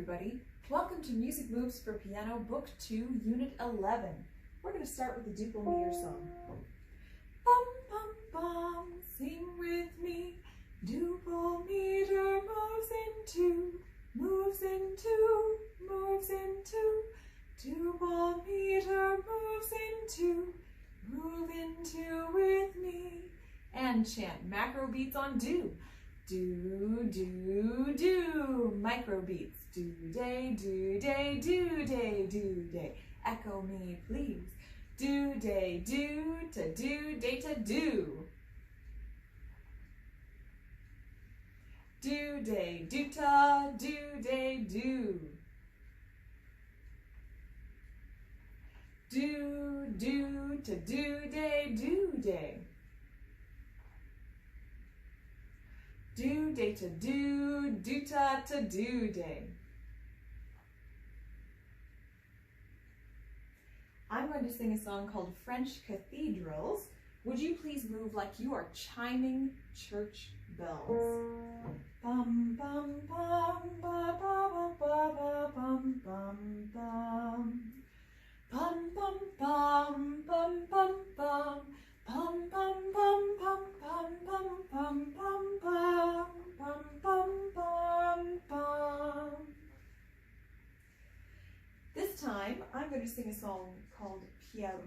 everybody. Welcome to Music Moves for Piano, Book 2, Unit 11. We're going to start with the duple meter song. Bum, bum, bum, sing with me. Duple meter moves into, moves into, moves into. Duple meter moves into, move into with me. And chant Macrobeats on do. Do, do, do. Microbeats. Do, day, do, day, do, day, do, day. Echo me, please. Do, day, do, to do, day, to do. Do, day, do, ta, do, day, do. Do, do, to do, day, do, day. Do, day, to do, ta, to do, day. I'm going to sing a song called French Cathedrals. Would you please move like you are chiming church bells? Bum, bum, bum, ba, ba, ba, ba, bum, bum, bum. Bum, bum, bum, bum, bum, bum. Bum, bum, bum, bum, bum, bum, bum, bum, bum, bum, bum, bum, bum. This time, I'm going to sing a song called Pierrot.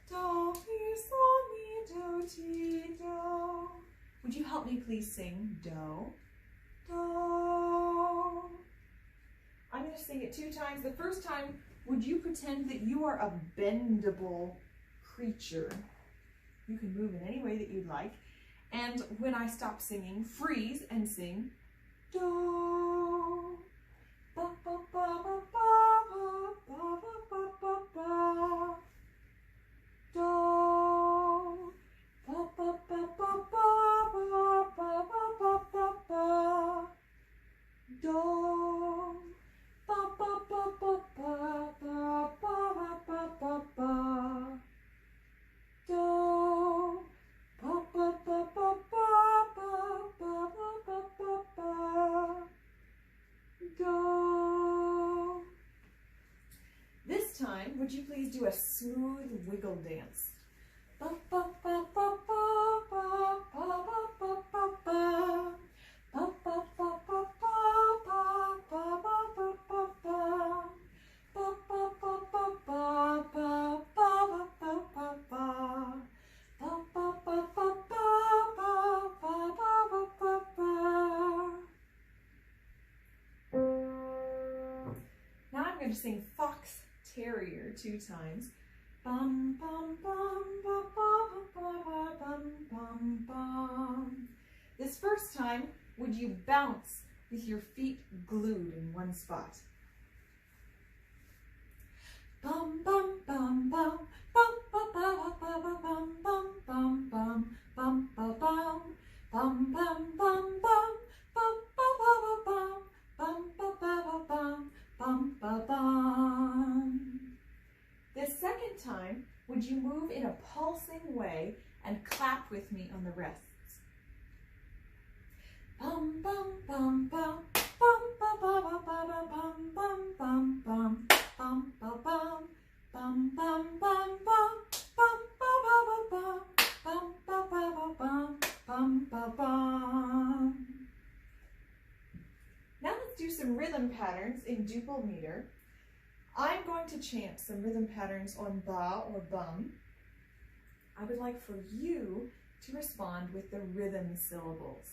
Do, mi, sol, mi, do, ti, do. Would you help me please sing do? Do. I'm going to sing it 2 times. The first time, would you pretend that you are a bendable creature? You can move in any way that you'd like. And when I stop singing, freeze and sing do. Ba, ba, ba, ba, ba, ba, ba, ba, ba. Do. Ba, ba, ba, ba, ba, ba, ba, ba, ba, ba. Do. Ba, ba, ba, ba, ba, ba, ba, ba, ba, ba. Do. Ba, ba, ba, ba, ba, ba, ba, ba, ba, ba. Do. This time, would you please do a smooth wiggle dance? Ba, ba, ba, ba, ba, ba, ba, ba, ba, ba. Ba, ba, ba, ba, ba, ba, ba, ba, ba, ba. Ba, ba, ba, ba, ba, ba, ba, ba, ba, ba. Ba, ba, ba, ba, ba, ba, ba, ba, ba. Now I'm going to sing Fox Terrier 2 times. Bum, bum, bum, ba, ba, ba, ba, bum, bum, bum. This first time, would you bounce with your feet glued in one spot? Bum, bum, bum, bum, bum, ba, ba, ba, ba, bum, bum, bum, bum, bum, ba, bum, bum, bum, bum, bum, bum, ba, ba, ba, bum, bum, ba, ba, ba, bum, bum, ba, bum. This second time, would you move in a pulsing way and clap with me on the rests? Bum, bum, bum, bum, bum, ba, ba, ba, ba, ba, bum, bum, bum, bum, bum, ba, bum, bum, bum, bum, bum, bum, ba, ba, ba, bum, bum, ba, ba, ba, bum, bum, ba, bum. Now let's do some rhythm patterns in duple meter. I'm going to chant some rhythm patterns on ba or bum. I would like for you to respond with the rhythm syllables.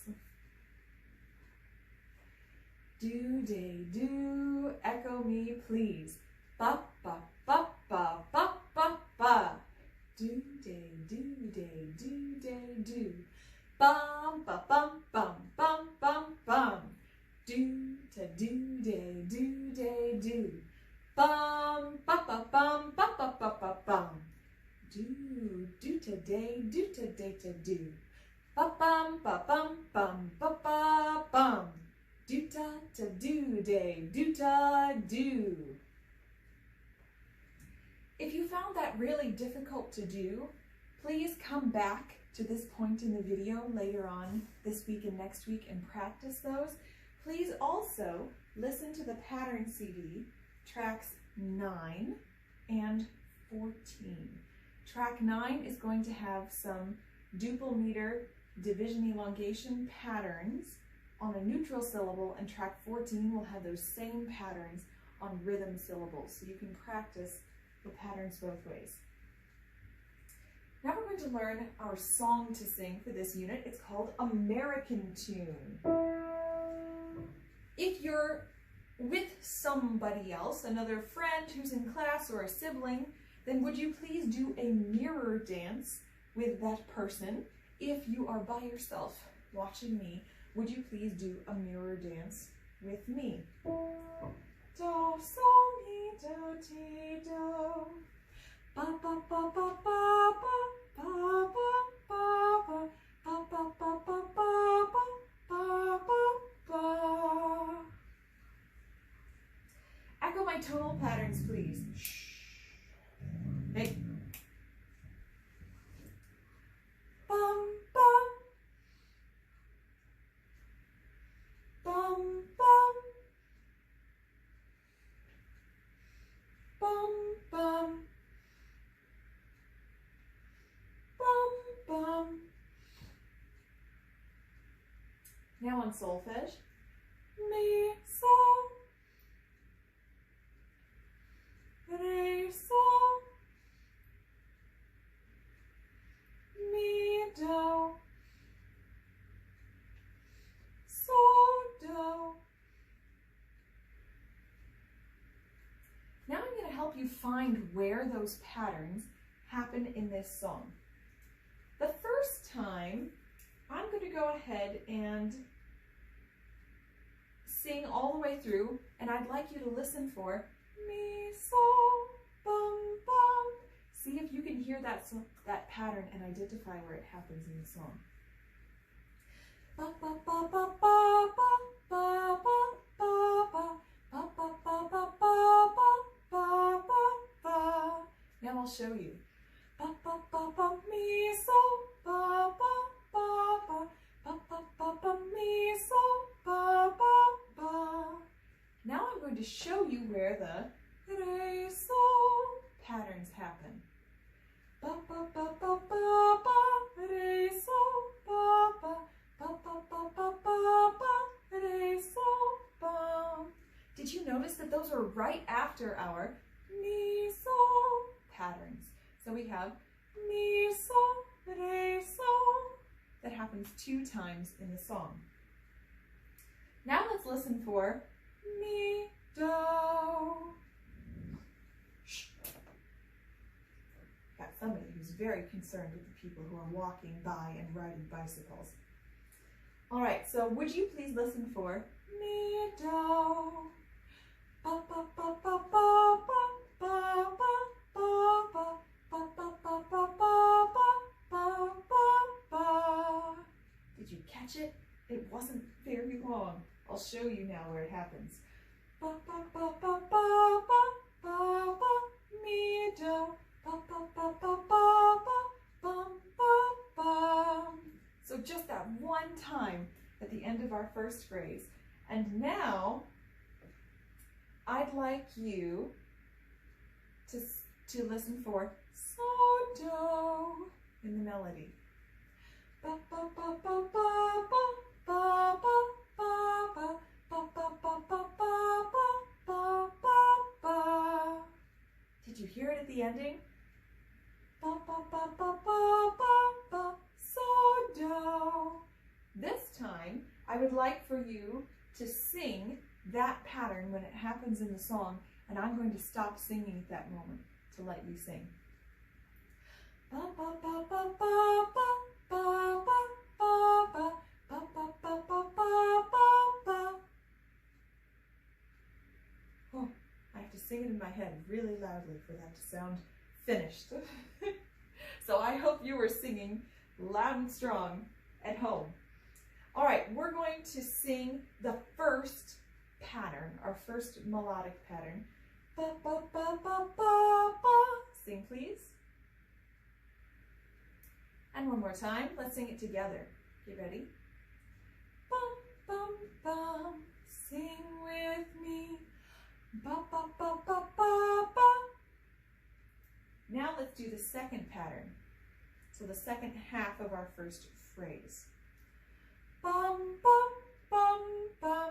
Do, day, do, echo me, please. Ba, ba, ba, ba, ba, ba, ba. Do, day, do, day, do, day, do. Bum, ba, bum, bum, bum, bum, bum. Do, to do, day, do. Bum, ba, ba, bum, ba, ba, ba, ba, bum. Do, to day, to do. Ba, bum, ba, bum, bum, ba, ba, bum. Do-ta, to do, day, do-ta, do. If you found that really difficult to do, please come back to this point in the video later on this week and next week and practice those. Please also listen to the pattern CD, tracks 9 and 14. Track 9 is going to have some duple meter division elongation patterns on a neutral syllable, and track 14 will have those same patterns on rhythm syllables, so you can practice the patterns both ways. Now we're going to learn our song to sing for this unit. It's called American Tune. If you're with somebody else, another friend who's in class or a sibling, then would you please do a mirror dance with that person? If you are by yourself watching me, would you please do a mirror dance with me? Do, sol, mi, do, ti, do. Ba, ba, ba, ba, ba, ba, ba, ba, ba, ba, ba, ba, ba, ba, ba, ba, ba. Echo my tonal patterns, please. Shh. Hey. Bum, bum. Bum, bum. Bum, bum. Bum, bum. Now on solfege. Mi, sol. Re, sol. Mi, do. Sol, do. Now I'm going to help you find where those patterns happen in this song. The first time, I'm going to go ahead and sing all the way through, and I'd like you to listen for mi, sol, bum, bum. See if you can hear that pattern and identify where it happens in the song. Ba, ba, ba, ba, ba, ba, ba, ba, ba, ba, ba, ba, ba, ba, ba, ba, ba. Now I'll show you. Ba, ba, ba, ba, mi, sol, ba, ba, ba, ba, ba, ba, ba, ba, mi, sol, ba, ba, ba. Now I'm going to show you where the re, sol patterns happen. Ba, ba, ba, ba, ba, ba, re, sol, ba, ba, ba, ba, ba, ba, ba, ba, re, sol, ba. Did you notice that those are right after our mi, sol patterns? So we have mi, sol, re, sol. That happens 2 times in the song. Now let's listen for mi, do. Shh. Got somebody who's very concerned with the people who are walking by and riding bicycles. All right, so would you please listen for mi, do. Ba, ba, ba, ba, ba, ba, ba, ba, ba, ba, ba, ba, ba, ba, ba, ba, ba. Did you catch it? It wasn't very long. I'll show you now where it happens. Ba, ba, ba, ba, ba, ba, ba, ba, mi, do. Ba, ba, ba, ba, ba, ba, bum, ba, ba. So just that one time at the end of our first phrase. And now I'd like you to listen for so, do in the melody. Ba, ba, ba, ba, ba, ba, ba, ba, ba, ba, ba, ba, ba, ba, ba, ba, ba. Did you hear it at the ending? Ba, ba, ba, ba, ba, ba, ba, so, do. This time, I would like for you to sing that pattern when it happens in the song, and I'm going to stop singing at that moment to let you sing. Ba, ba, ba, ba, ba, ba, ba, ba, ba, ba, ba, ba, ba, ba, ba, ba. Oh, I have to sing it in my head really loudly for that to sound finished. So I hope you were singing loud and strong at home. All right, we're going to sing the first pattern, our first melodic pattern. Ba, ba, ba, ba, ba, ba. Sing, please. And one more time, let's sing it together. You ready? Bum, bum, bum. Now let's do the second pattern. So the second half of our first phrase. Bum, bum, bum, bum.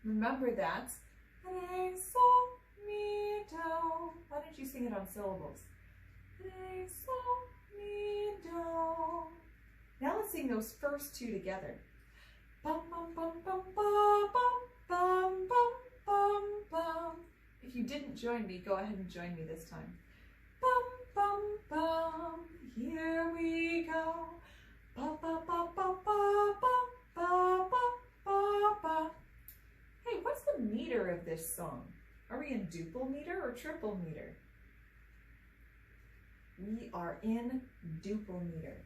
Remember that. Re, sol, mi, do. Why don't you sing it on syllables? Re, sol, mi, do. Now let's sing those first two together. Bum, bum, bum, bum, bum, bum, bum, bum, bum. If you didn't join me, go ahead and join me this time. Bum, bum, bum, here we go. Ba, ba, ba, ba, ba, ba, ba, ba, ba, ba. Hey, what's the meter of this song? Are we in duple meter or triple meter? We are in duple meter.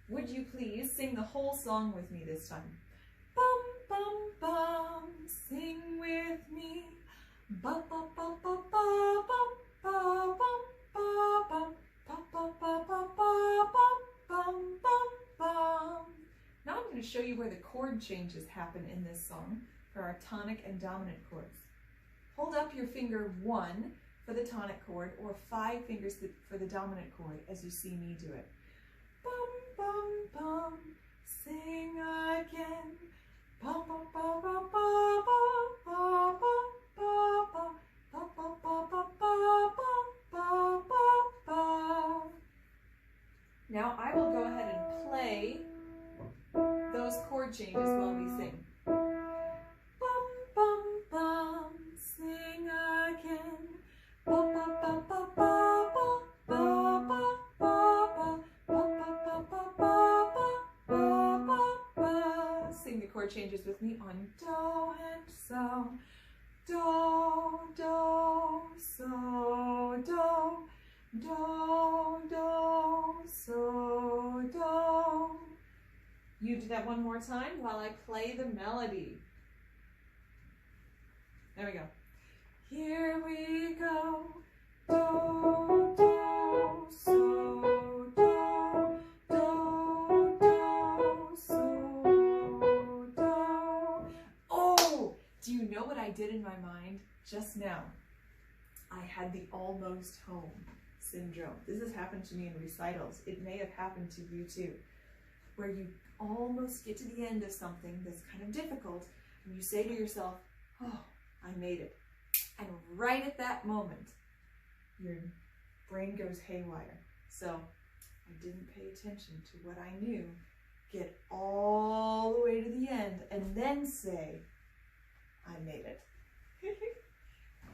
Would you please sing the whole song with me this time? Bum, bum, bum, sing with me. Ba, ba, ba, ba, ba, bum, ba, bum, ba, bum, ba, ba, ba, ba, ba, bum, bum, bum, bum. Now I'm going to show you where the chord changes happen in this song for our tonic and dominant chords. Hold up your finger 1 for the tonic chord or 5 fingers for the dominant chord as you see me do it. Bum, bum, bum, sing again. Ba, ba, ba, ba, ba, ba, ba, ba, ba, ba, ba, ba, ba, ba, ba, ba, ba. Now I will go ahead and play those chord changes while we sing. Bum, bum, bum, sing again. Ba, ba, ba, ba, ba, ba, ba, ba, ba, ba. Sing the chord changes with me on do and so. Do, do, so, do, do, do, so, do. You do that one more time while I play the melody. There we go. Here we go. Do, do, so, do, do, do, so, do. Oh, do you know what I did in my mind just now? I had the almost home syndrome. This has happened to me in recitals. It may have happened to you too, where you almost get to the end of something that's kind of difficult and you say to yourself, oh, I made it. And right at that moment, your brain goes haywire. So I didn't pay attention to what I knew. Get all the way to the end and then say, I made it.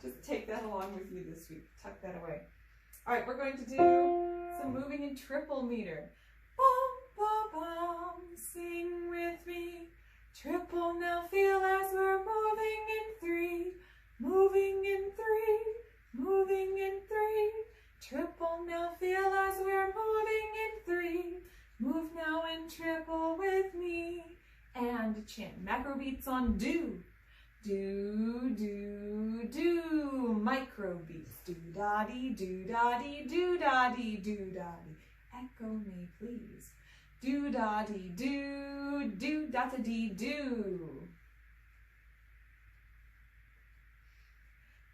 Just take that along with you this week. Tuck that away. All right, we're going to do some moving in triple meter. Bum, bum, bum, sing with me. Triple now, feel as we're moving in 3. Moving in 3. Moving in 3. Triple now, feel as we're moving in 3. Move now in triple with me. And chant Macrobeats on do. Do, do, do. Microbeats. Do-da-dee, do-da-dee, do-da-dee, do-da-dee. Echo me, please. Do-da-dee, do, do-da-da-dee, do.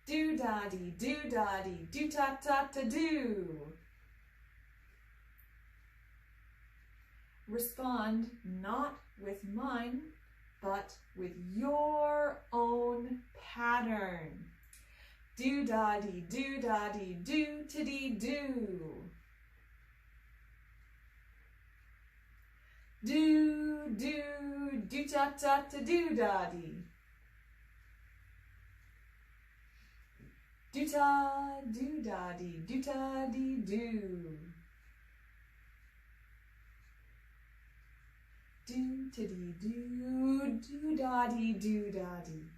Do-da-dee, do-da-dee, do-ta-ta-ta-do. Respond not with mine, but with your own pattern. Do-da-dee, do-da-dee, do-ta-dee, do. Do, do, do-ta-ta-ta-do-da-dee. Do-ta, do-da-dee, do-ta-dee, do. Do-ta-dee, do, do-da-dee, do-da-dee.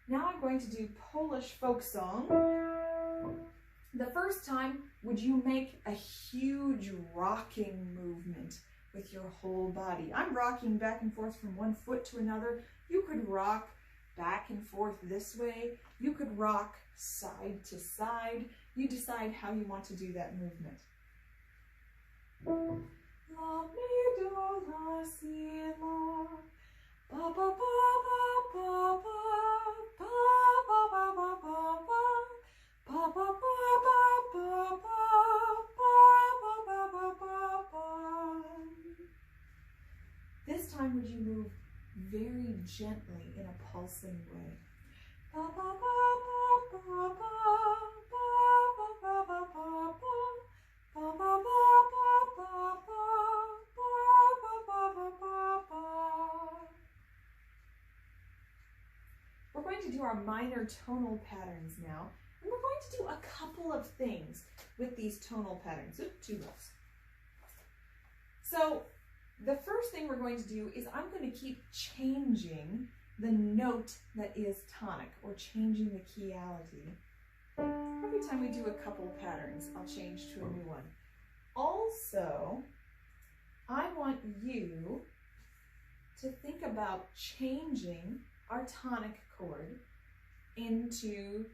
Now I'm going to do Polish folk song. The first time, would you make a huge rocking movement with your whole body? I'm rocking back and forth from one foot to another. You could rock back and forth this way. You could rock side to side. You decide how you want to do that movement. La, mi, do, la, si, la. Ba ba ba ba ba ba. Ba ba ba ba ba ba. Ba ba ba ba ba ba. Ba ba ba ba ba. This time would you move very gently in a pulsing way. Ba ba ba ba ba ba. Ba ba ba ba ba ba. Ba ba ba ba ba ba. Ba ba ba ba ba ba. We're going to do our minor tonal patterns now, and we're going to do a couple of things with these tonal patterns. Oops, 2 notes. So the first thing we're going to do is I'm going to keep changing the note that is tonic, or changing the keyality. Every time we do a couple patterns, I'll change to a new one. Also, I want you to think about changing our tonic chord into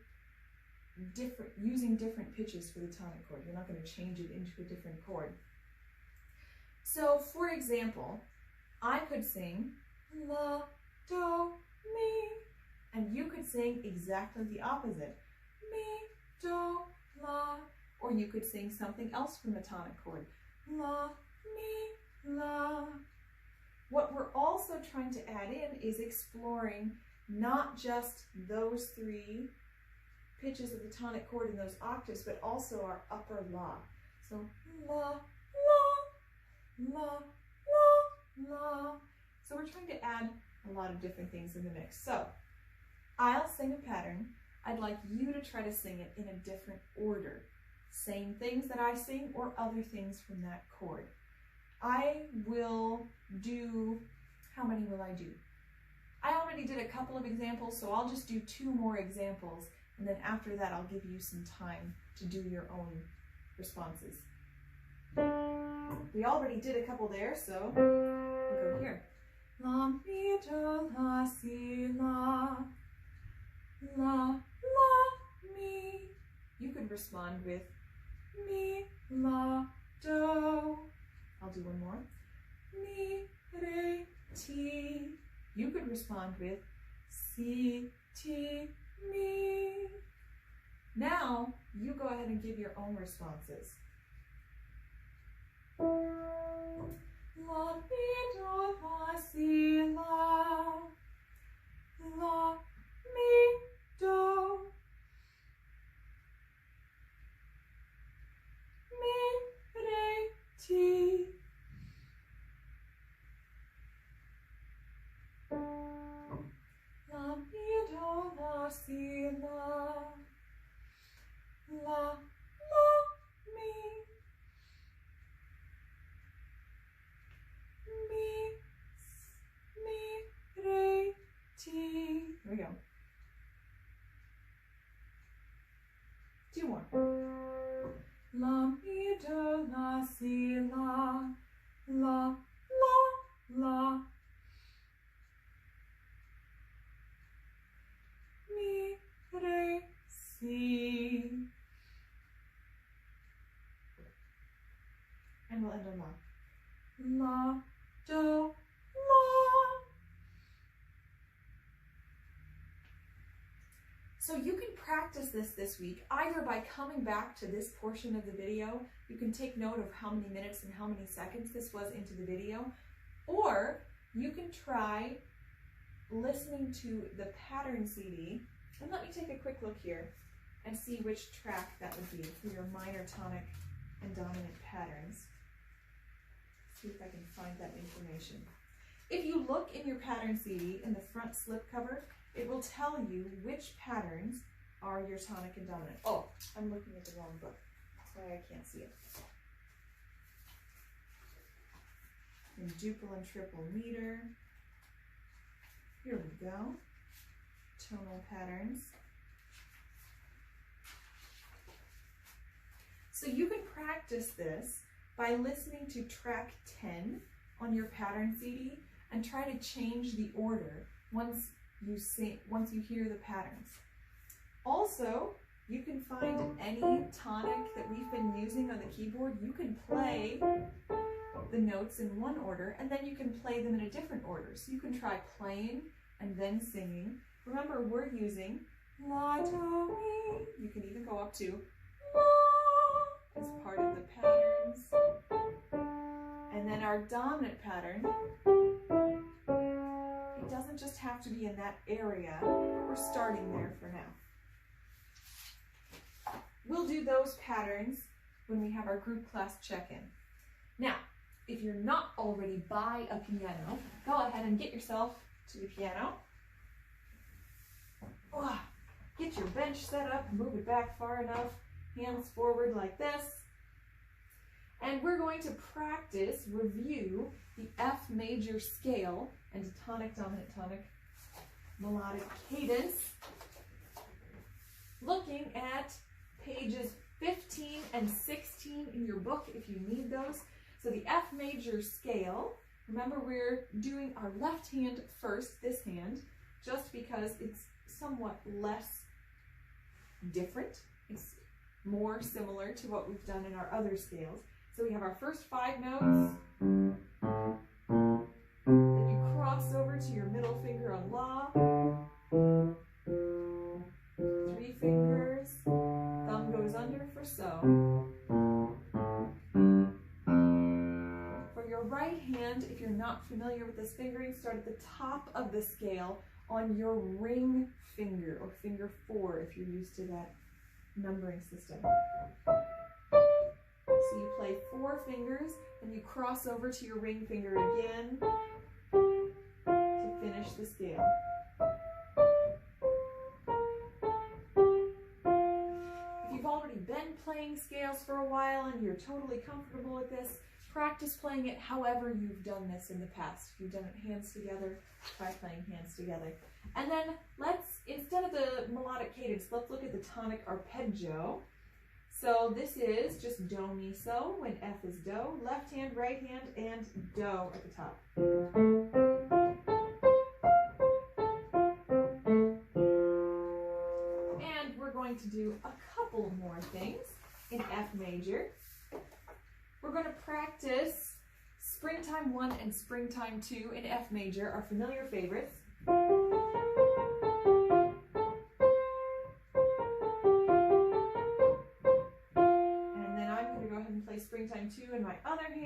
using different pitches for the tonic chord. You're not going to change it into a different chord. So, for example, I could sing la, do, mi, and you could sing exactly the opposite. Mi, do, la, or you could sing something else from the tonic chord. La, mi, la. What we're also trying to add in is exploring not just those 3 pitches of the tonic chord in those octaves, but also our upper la. So la, la, la, la, la. So we're trying to add a lot of different things in the mix. So I'll sing a pattern. I'd like you to try to sing it in a different order. Same things that I sing or other things from that chord. I will do, how many will I do? I already did a couple of examples, so I'll just do 2 more examples, and then after that I'll give you some time to do your own responses. We already did a couple there, so we'll go here. La, mi, do, la, si, la, la, la, mi. You could respond with mi, la, do. I'll do one more. Mi, re, ti. You could respond with si, ti, mi. Now, you go ahead and give your own responses. La, mi, do, la, si, la. La, mi, do. Mi, re, ti. La, mi, do, la, si, la. La, mi. Mi, re, ti. Here we go. 2 more. La, mi, do, la, si, la. La, la. Mi, re, si. And we'll end on la. La, do, la. So you can practice this week either by coming back to this portion of the video. You can take note of how many minutes and how many seconds this was into the video, or you can try listening to the pattern CD. And let me take a quick look here and see which track that would be for your minor, tonic, and dominant patterns. See if I can find that information. If you look in your pattern CD in the front slipcover, it will tell you which patterns are your tonic and dominant. Oh, I'm looking at the wrong book. That's why I can't see it. In duple and triple meter. Here we go. Tonal patterns. So you can practice this by listening to track 10 on your pattern CD and try to change the order once you hear the patterns. Also, you can find any tonic that we've been using on the keyboard. You can play the notes in one order, and then you can play them in a different order. So you can try playing and then singing. Remember, we're using la, do, mi. You can even go up to la as part of the patterns. And then our dominant pattern, it doesn't just have to be in that area, but we're starting there for now. We'll do those patterns when we have our group class check-in. Now, if you're not already by a piano, go ahead and get yourself to the piano. Get your bench set up, move it back far enough, hands forward like this. And we're going to practice, review the F major scale and tonic, dominant, tonic, melodic cadence, looking at pages 15 and 16 in your book if you need those. So the F major scale, remember we're doing our left hand first, this hand, just because it's somewhat less different. It's more similar to what we've done in our other scales. So we have our first 5 notes, then you cross over to your middle finger on La, 3 fingers, thumb goes under for So. For your right hand, if you're not familiar with this fingering, start at the top of the scale on your ring finger, or finger 4 if you're used to that numbering system. So you play 4 fingers, and you cross over to your ring finger again to finish the scale. If you've already been playing scales for a while and you're totally comfortable with this, practice playing it however you've done this in the past. If you've done it hands together, try playing hands together. And then let's, instead of the melodic cadence, let's look at the tonic arpeggio. So this is just do, mi, so, when F is do, left hand, right hand, and do at the top. And we're going to do a couple more things in F major. We're going to practice Springtime 1 and Springtime 2 in F major, our familiar favorites. Springtime 2 in my other hand.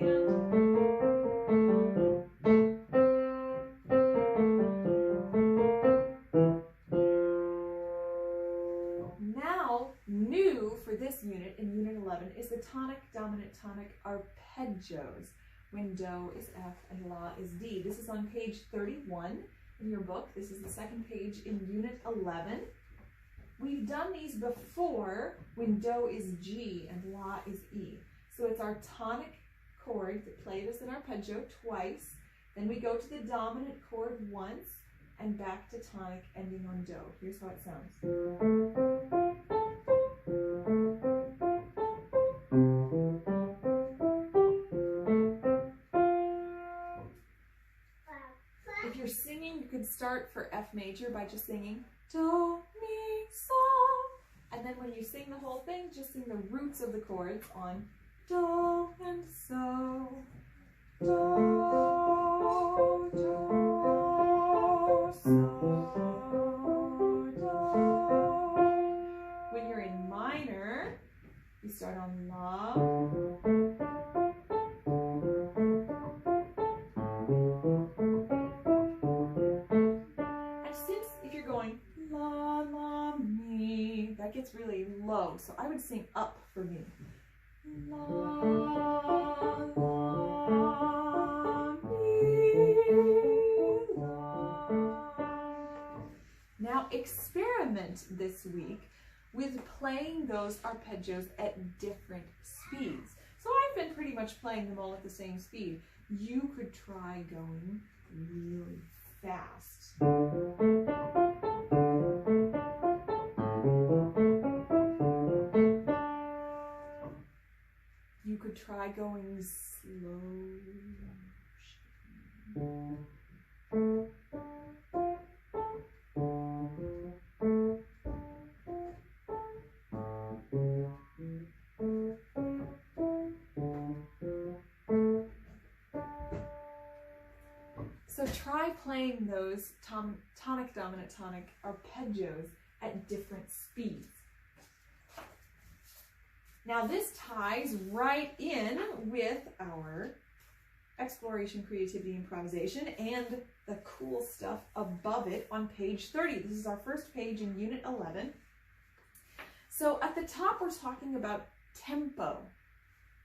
Now, new for this unit, in Unit 11, is the tonic, dominant, tonic arpeggios, when Do is F and La is D. This is on page 31 in your book. This is the second page in Unit 11. We've done these before when Do is G and La is E. So it's our tonic chord that played us in arpeggio twice. Then we go to the dominant chord once and back to tonic ending on Do. Here's how it sounds. If you're singing, you can start for F major by just singing Do, mi, so. And then when you sing the whole thing, just sing the roots of the chords on Do and So, Do, Do, So, Do. When you're in minor, you start on La. And since if you're going La, La, Mi, that gets really low. So I would sing up for me. La, la, mi, la. Now experiment this week with playing those arpeggios at different speeds. So I've been pretty much playing them all at the same speed. You could try going really fast. You could try going slow. So try playing those tonic, dominant, tonic arpeggios at different speeds. Now this ties right in with our exploration, creativity, improvisation, and the cool stuff above it on page 30. This is our first page in Unit 11. So at the top, we're talking about tempo.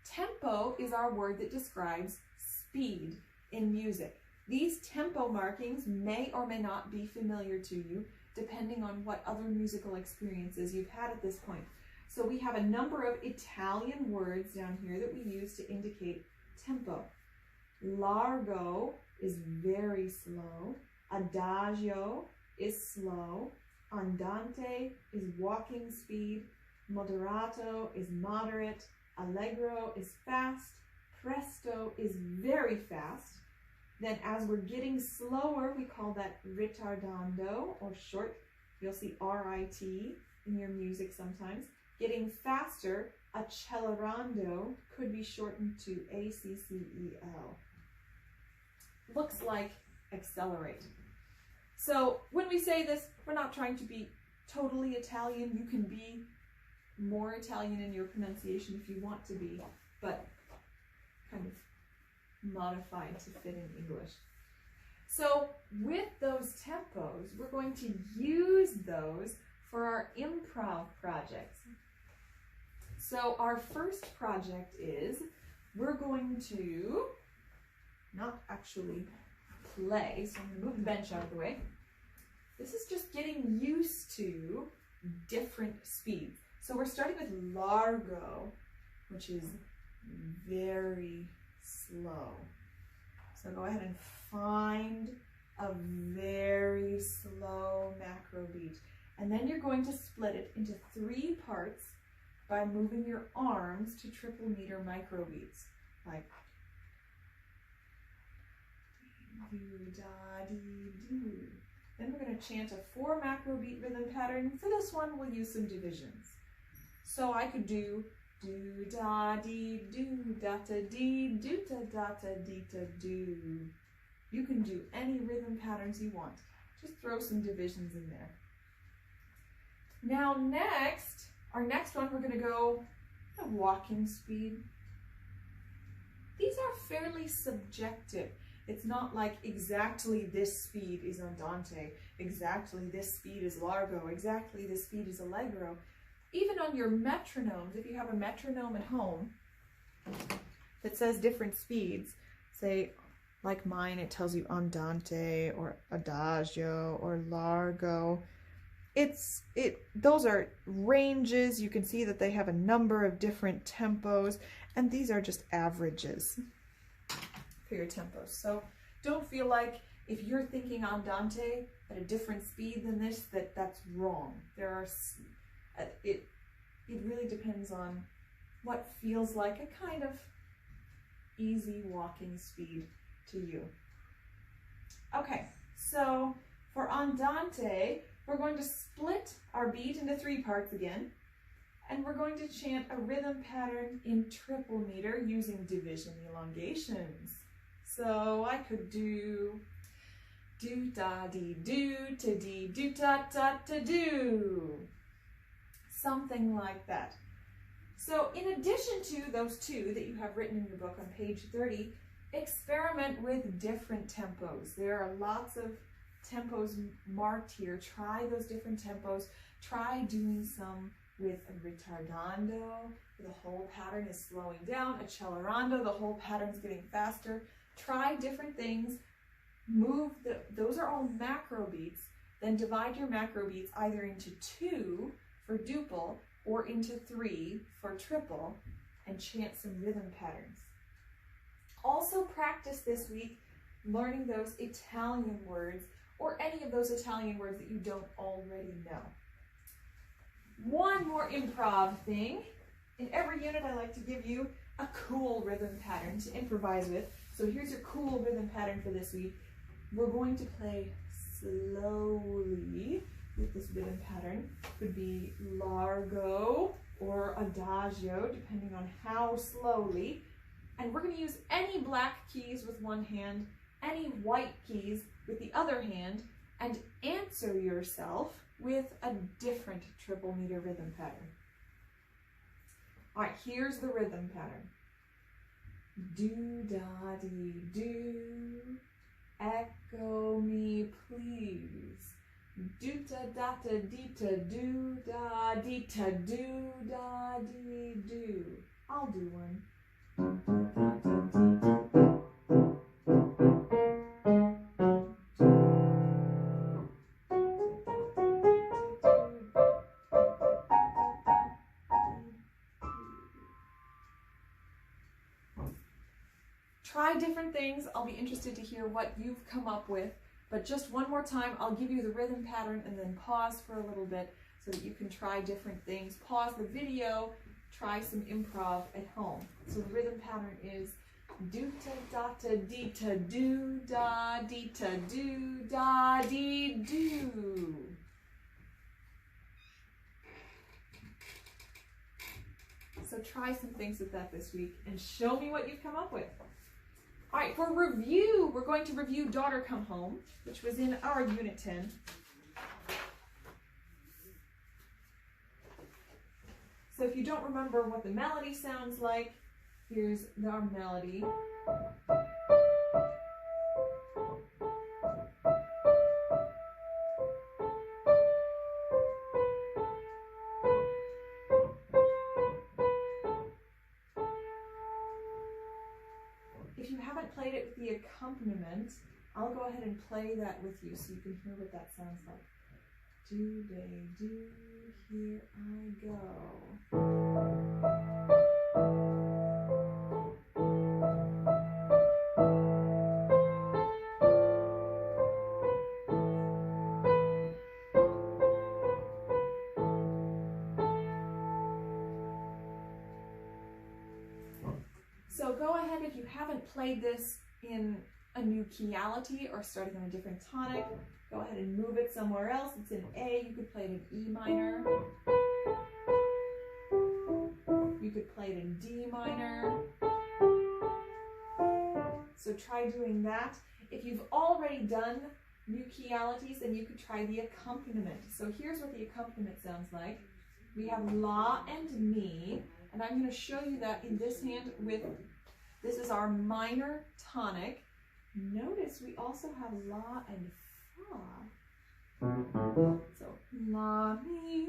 Tempo is our word that describes speed in music. These tempo markings may or may not be familiar to you, depending on what other musical experiences you've had at this point. So we have a number of Italian words down here that we use to indicate tempo. Largo is very slow. Adagio is slow. Andante is walking speed. Moderato is moderate. Allegro is fast. Presto is very fast. Then as we're getting slower, we call that ritardando, or short. You'll see R-I-T in your music sometimes. Getting faster, accelerando could be shortened to A-C-C-E-L. Looks like accelerate. So when we say this, we're not trying to be totally Italian. You can be more Italian in your pronunciation if you want to be, but kind of modified to fit in English. So with those tempos, we're going to use those for our improv projects. So our first project is, we're going to not actually play, so I'm going to move the bench out of the way. This is just getting used to different speeds. So we're starting with largo, which is very slow. So go ahead and find a very slow macrobeat. And then you're going to split it into 3 parts by moving your arms to triple meter microbeats. Like do, da, dee, do. Then we're going to chant a 4 macrobeat rhythm pattern. For this one, we'll use some divisions. So I could do do, da, dee, do, da, ta, dee, do, ta, da, ta, dee, ta, do. You can do any rhythm patterns you want. Just throw some divisions in there. Now next, our next one, we're going to go at walking speed. These are fairly subjective. It's not like exactly this speed is andante, exactly this speed is largo, exactly this speed is allegro. Even on your metronomes, if you have a metronome at home that says different speeds, say like mine, it tells you andante or adagio or largo. Those are ranges. You can see that they have a number of different tempos, and these are just averages for your tempos. So don't feel like if you're thinking andante at a different speed than this, that's wrong. There are it really depends on what feels like a kind of easy walking speed to you. Okay, so for andante, we're going to split our beat into 3 parts again, and we're going to chant a rhythm pattern in triple meter using division elongations. So I could do do da dee do ta dee do ta ta ta do. Something like that. So in addition to those 2 that you have written in your book on page 30, experiment with different tempos. There are lots of tempos marked here. Try those different tempos. Try doing some with a ritardando, the whole pattern is slowing down. Accelerando, the whole pattern's getting faster. Try different things. Move those are all macro beats. Then divide your macro beats either into 2 for duple or into 3 for triple, and chant some rhythm patterns. Also practice this week learning those Italian words, or any of those Italian words that you don't already know. One more improv thing. In every unit, I like to give you a cool rhythm pattern to improvise with. So here's your cool rhythm pattern for this week. We're going to play slowly with this rhythm pattern. Could be largo or adagio, depending on how slowly. And we're going to use any black keys with one hand any white keys with the other hand and answer yourself with a different triple meter rhythm pattern. All right, here's the rhythm pattern. Do, da, dee, do, echo me please. Do, da, da, da, dee, da, do, da, dee, da, do, da, dee, do. I'll do one. Try different things. I'll be interested to hear what you've come up with. But just one more time, I'll give you the rhythm pattern and then pause for a little bit so that you can try different things. Pause the video, try some improv at home. So the rhythm pattern is do ta da ta dee ta do da dee ta do da dee do. So try some things with that this week and show me what you've come up with. All right, for review, we're going to review Daughter Come Home, which was in our Unit 10. So if you don't remember what the melody sounds like, here's our melody. If you haven't played it with the accompaniment, I'll go ahead and play that with you so you can hear what that sounds like. Do, they, do, here I go. So go ahead, if you haven't played this in a new keyality or starting on a different tonic, go ahead and move it somewhere else. It's in A, you could play it in E minor. You could play it in D minor. So try doing that. If you've already done new keyalities, then you could try the accompaniment. So here's what the accompaniment sounds like. We have La and Mi, and I'm going to show you that in this hand with, this is our minor tonic. Notice we also have La and Fa. So La, Mi,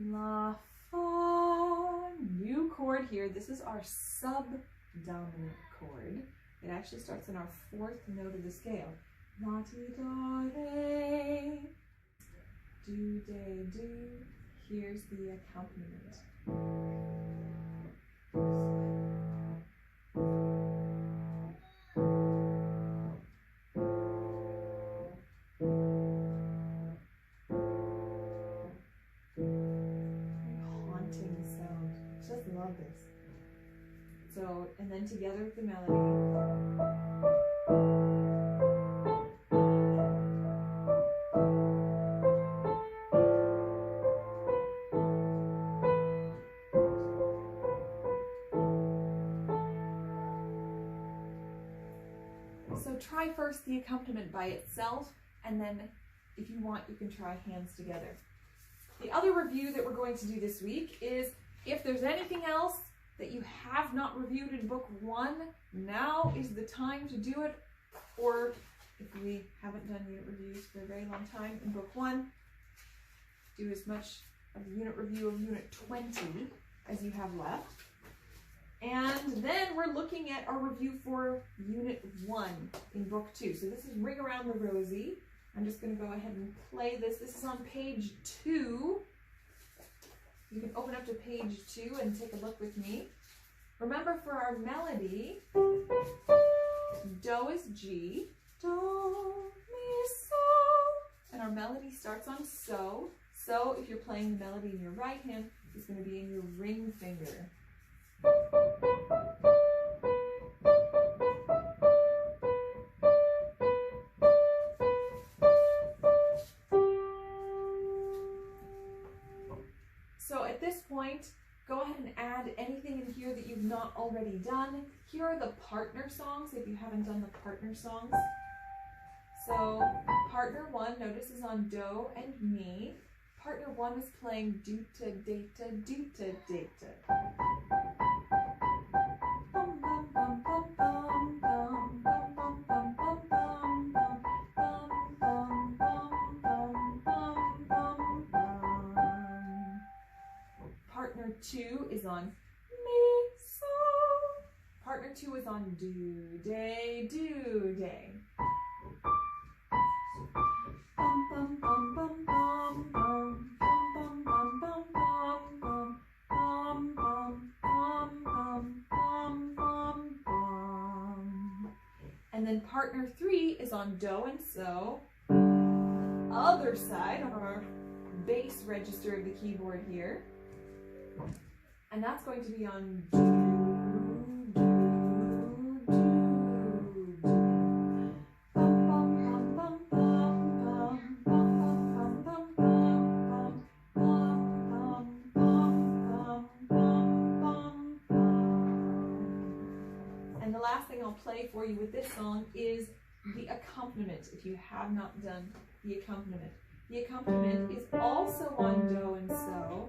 La, Fa. New chord here. This is our sub-dominant chord. It actually starts in our fourth note of the scale. La, ti, do, re. Do, de, do. Here's the accompaniment. So, and then together with the melody. So try first the accompaniment by itself, and then if you want, you can try hands together. The other review that we're going to do this week is if there's anything else that you have not reviewed in book 1, now is the time to do it. Or if we haven't done unit reviews for a very long time in book 1, do as much of the unit review of unit 20 as you have left. And then we're looking at our review for unit 1 in book 2. So this is Ring Around the Rosie. I'm just going to go ahead and play this. This is on page 2. You can open up to page 2 and take a look with me. Remember, for our melody, Do is G, Do, Mi, So, and our melody starts on So. So, if you're playing the melody in your right hand, it's going to be in your ring finger. So at this point, go ahead and add anything in here that you've not already done. Here are the partner songs, if you haven't done the partner songs. So partner one, notice, is on do and mi. Partner one is playing do ta data do ta data. Bum bum bum bum bum bum bum bum bum bum bum bum bum bum bum bum. Partner two is on mi so. Partner two is on do day do day. Bum bum bum bum bum bum bum bum bum bum bum bum bum bum bum bum. And then partner three is on do and so. Other side of our bass register of the keyboard here. And that's going to be on do, do, do, do. Bum bum bum bum bum bum bum bum bum bum bum bum bum bum bum. And the last thing I'll play for you with this song is the accompaniment, if you have not done the accompaniment. The accompaniment is also on do and so,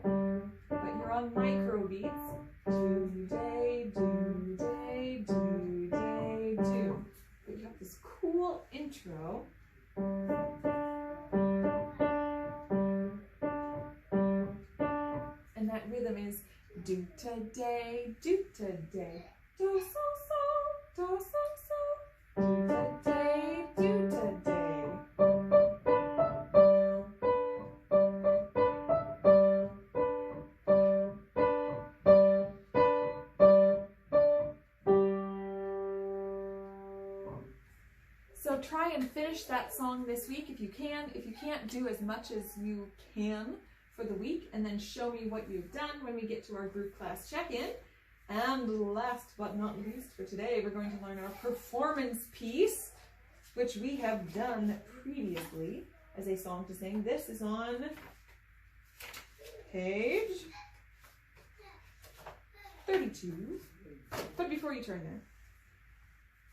but you're on microbeats. Do, day, do, day, do, day, do. But you have this cool intro. And that rhythm is do today, do today, do so so, do so so, do today, do today. So try and finish that song this week if you can. If you can't, do as much as you can for the week, and then show me what you've done when we get to our group class check-in. And last but not least for today, we're going to learn our performance piece, which we have done previously as a song to sing. This is on page 32. But before you turn there,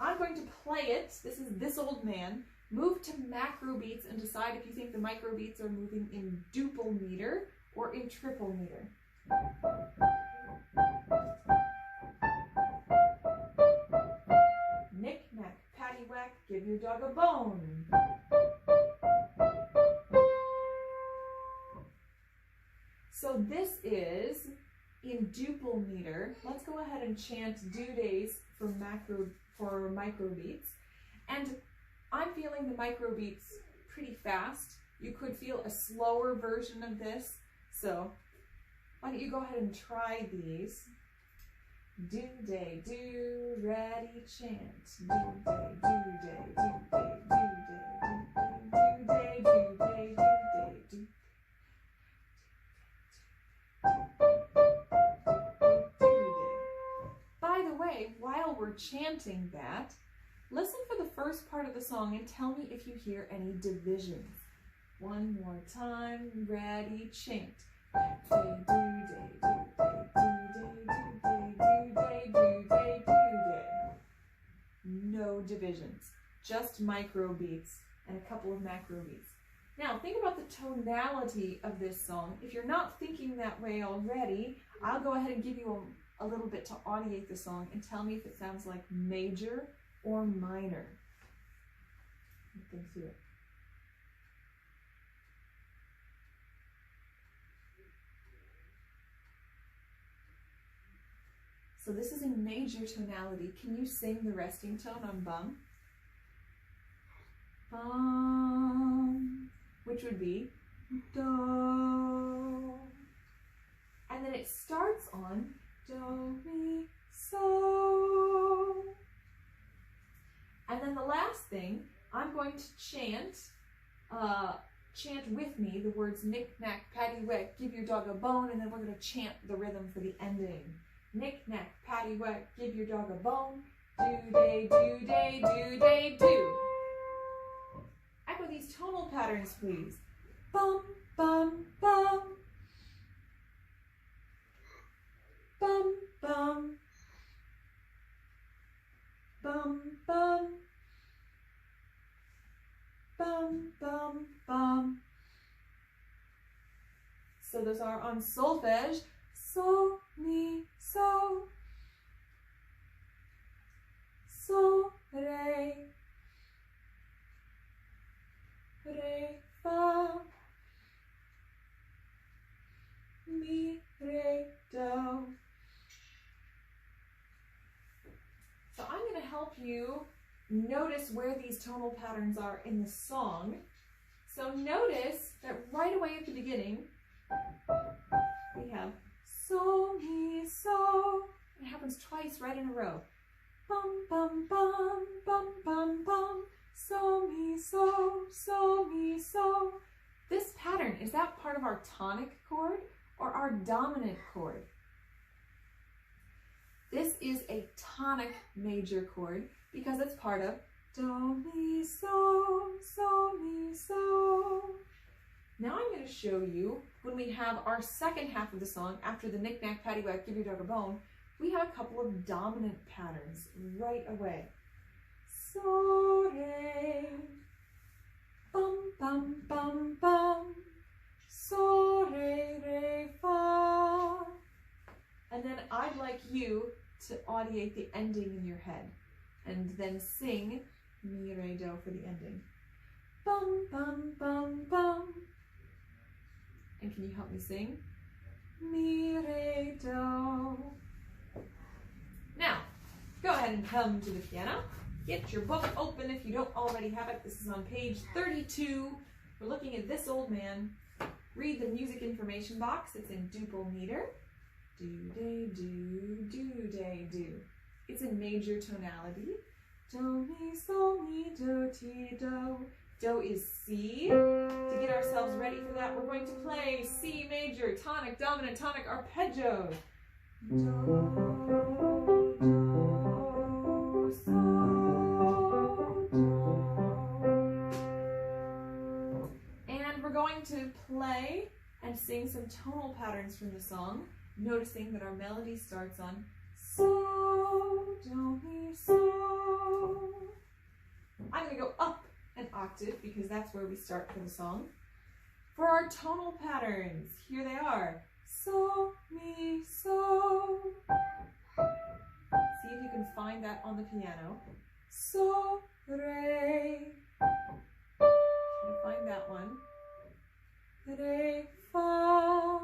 I'm going to play it. This is This Old Man. Move to Macrobeats and decide if you think the microbeats are moving in duple meter or in triple meter. Knick knack, paddywhack, give your dog a bone. So this is in duple meter. Let's go ahead and chant due days for microbeats. And I'm feeling the microbeats pretty fast. You could feel a slower version of this. So why don't you go ahead and try these. Do day, do, ready, chant. Do day, do day, do day, do day, do day, do day, do day, do. By the way, while we're chanting that, listen for the first part of the song and tell me if you hear any divisions. One more time, ready, chant. Day, do, day, do, day, do, day, do, day. No divisions, just microbeats and a couple of macrobeats. Now think about the tonality of this song. If you're not thinking that way already, I'll go ahead and give you a little bit to audiate the song and tell me if it sounds like major or minor. Think through it. So this is in major tonality. Can you sing the resting tone on bum? Bum, which would be do. And then it starts on do, mi, so. And then the last thing, I'm going to chant with me the words knick knack, paddywhack, give your dog a bone, and then we're going to chant the rhythm for the ending. Knick knack, paddywhack, give your dog a bone. Do day, do day, do day, do. Echo these tonal patterns, please. Bum, bum, bum. Bum, bum. Bum, bum. those are on solfege. So, mi, so. So, re. Re, fa. Mi, re, do. So I'm going to help you notice where these tonal patterns are in the song. So notice that right away at the beginning, we have so, mi, so. It happens twice right in a row. Bum, bum, bum, bum, bum, bum. So, mi, so, so, mi, so. This pattern, is that part of our tonic chord or our dominant chord? This is a tonic major chord because it's part of do, mi, so, so, mi, so. Now I'm going to show you when we have our second half of the song, after the knick-knack, paddywhack, give your dog a bone, we have a couple of dominant patterns right away. So, re, bum, bum, bum, bum, so, re, fa. And then I'd like you to audiate the ending in your head and then sing mi, re, do for the ending. Bum, bum, bum, bum. And can you help me sing? Mi, re, do. Now, go ahead and come to the piano. Get your book open if you don't already have it. This is on page 32. We're looking at this old man. Read the music information box. It's in duple meter. Do, de, do. It's in major tonality. Do, mi, so, mi, do, ti, do. Do is C. To get ourselves ready for that, we're going to play C major, tonic, dominant, tonic, arpeggio. Do, so, do. And we're going to play and sing some tonal patterns from the song, noticing that our melody starts on so, do, mi, so. I'm going to go up an octave because that's where we start for the song. For our tonal patterns, here they are. So, mi, so. See if you can find that on the piano. So, re. Try to find that one. Re, fa.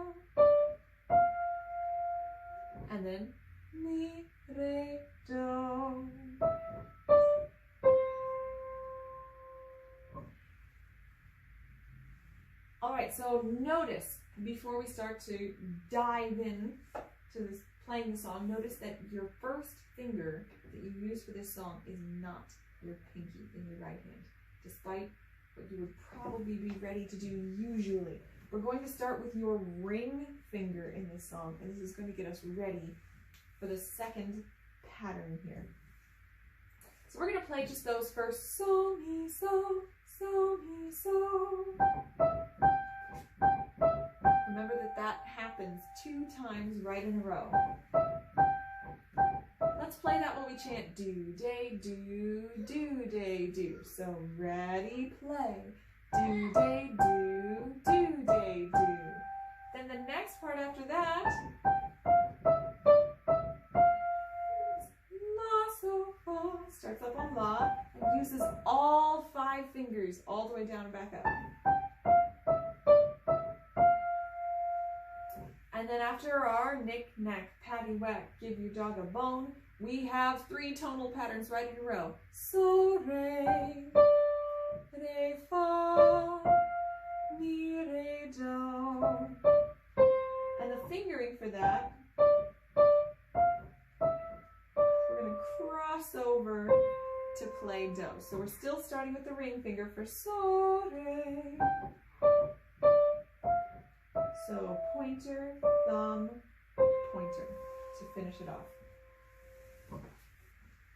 And then mi, re, do. All right, so notice before we start to dive in to this playing the song, notice that your first finger that you use for this song is not your pinky in your right hand, despite what you would probably be ready to do usually. We're going to start with your ring finger in this song, and this is going to get us ready for the second pattern here. So we're going to play just those first. So, mi, so, so, mi, so. Remember that happens 2 times right in a row. Let's play that while we chant do, de, do, do. So ready, play. Do, de, do, de, do. Then the next part after that, la, so, fa, starts up on la and uses all 5 fingers all the way down and back up. And then after our knick-knack, paddywhack, give your dog a bone, we have 3 tonal patterns right in a row. So, re, fa, mi, re, do. And the fingering for that, we're going to cross over to play do. So we're still starting with the ring finger for so, re. So pointer, thumb, pointer to finish it off.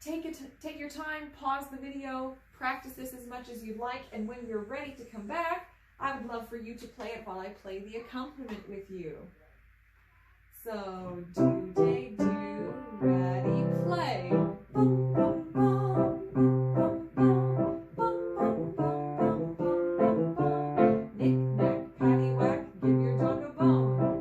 Take your time, pause the video, practice this as much as you'd like, and when you're ready to come back, I would love for you to play it while I play the accompaniment with you. So, do, de, do, ready, play. Bum, bum, bum, bum, bum, bum, bum, bum, bum, bum, bum, bum. Knick-knack, paddywhack, give your dog a bone.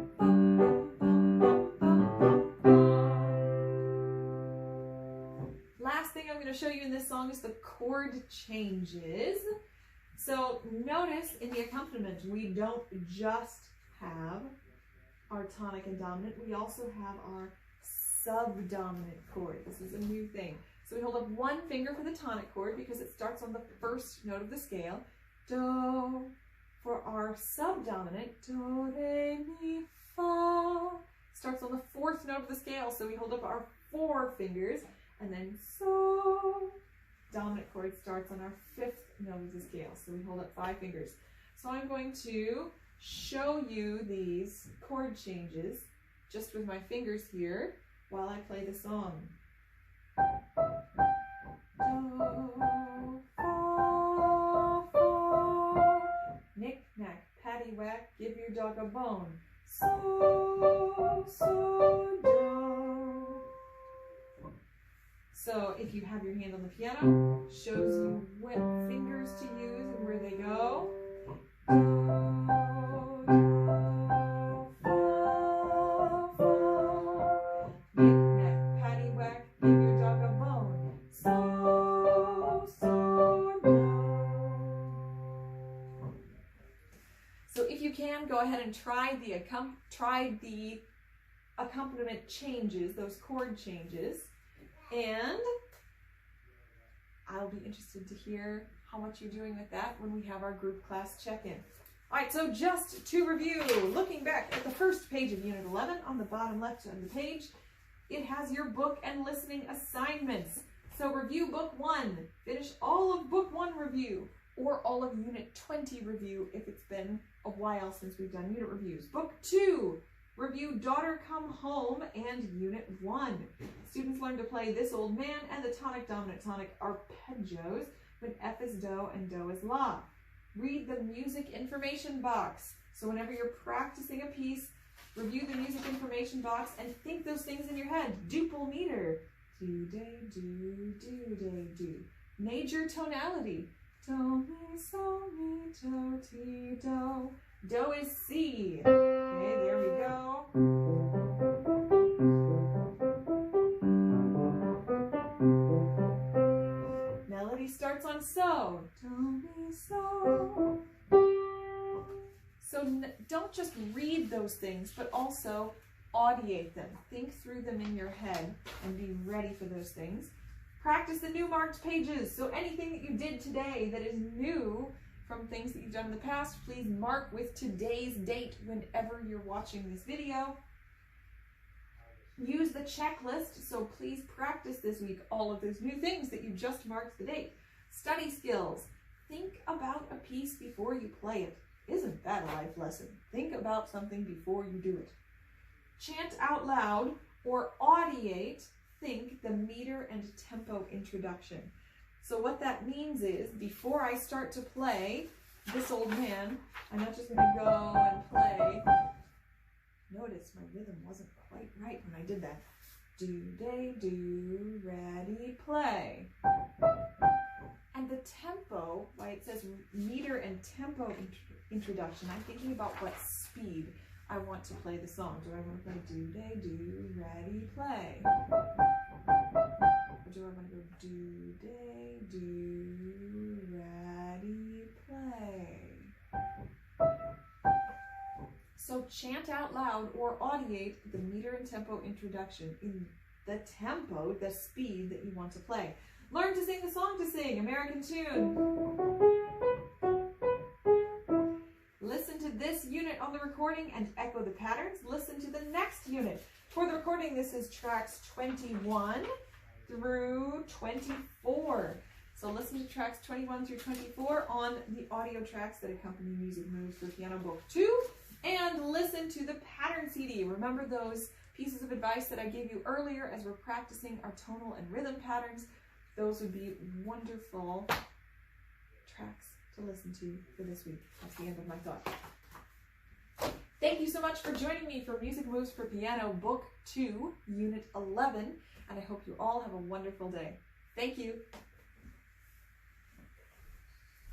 I'm going to show you in this song is the chord changes. So notice in the accompaniment, we don't just have our tonic and dominant, we also have our subdominant chord. This is a new thing. So we hold up one finger for the tonic chord because it starts on the first note of the scale. Do. For our subdominant, do, re, mi, fa, starts on the fourth note of the scale. So we hold up our 4 fingers, and then so. Dominant chord starts on our 5th note of the scale. So we hold up 5 fingers. So I'm going to show you these chord changes just with my fingers here while I play the song. Do, fa, fa. Knick, knack, patty, whack, give your dog a bone. So, so, do. So if you have your hand on the piano, shows you what fingers to use and where they go. So if you can, go ahead and try the accompaniment changes, those chord changes, and I'll be interested to hear how much you're doing with that when we have our group class check-in. All right, so just to review, looking back at the first page of Unit 11, on the bottom left of the page, it has your book and listening assignments. So review Book 1, finish all of Book 1 review, or all of Unit 20 review if it's been a while since we've done unit reviews. Book 2, review Daughter Come Home and Unit 1. Students learn to play This Old Man and the tonic, dominant, tonic arpeggios when F is do and do is la. Read the music information box. So whenever you're practicing a piece, review the music information box and think those things in your head. Duple meter. Do, day, do. Major tonality. Do, mi, so, mi, do, ti, do. Do is C. Okay, there we go. Melody starts on so. Do, mi, so. So don't just read those things, but also audiate them. Think through them in your head and be ready for those things. Practice the new marked pages. So anything that you did today that is new from things that you've done in the past, please mark with today's date whenever you're watching this video. Use the checklist, so please practice this week all of those new things that you just marked the date. Study skills. Think about a piece before you play it. Isn't that a life lesson? Think about something before you do it. Chant out loud or audiate, think the meter and tempo introduction. So what that means is, before I start to play This Old Man, I'm not just going to go and play. Notice my rhythm wasn't quite right when I did that. Do, day, do, ready, play. And the tempo, why it says meter and tempo introduction, I'm thinking about what speed I want to play the song. Do I want to play do, day, do, ready, play? Or do I want to go do, day, do, ready, play? So chant out loud or audiate the meter and tempo introduction in the tempo, the speed that you want to play. Learn to sing the song to sing, American tune. Listen to this unit on the recording and echo the patterns. Listen to the next unit. For the recording, this is tracks 21 through 24. So listen to tracks 21 through 24 on the audio tracks that accompany Music Moves for Piano Book 2. And listen to the pattern CD. Remember those pieces of advice that I gave you earlier as we're practicing our tonal and rhythm patterns. Those would be wonderful tracks to listen to for this week. That's the end of my thought. Thank you so much for joining me for Music Moves for Piano Book 2, Unit 11, and I hope you all have a wonderful day. Thank you.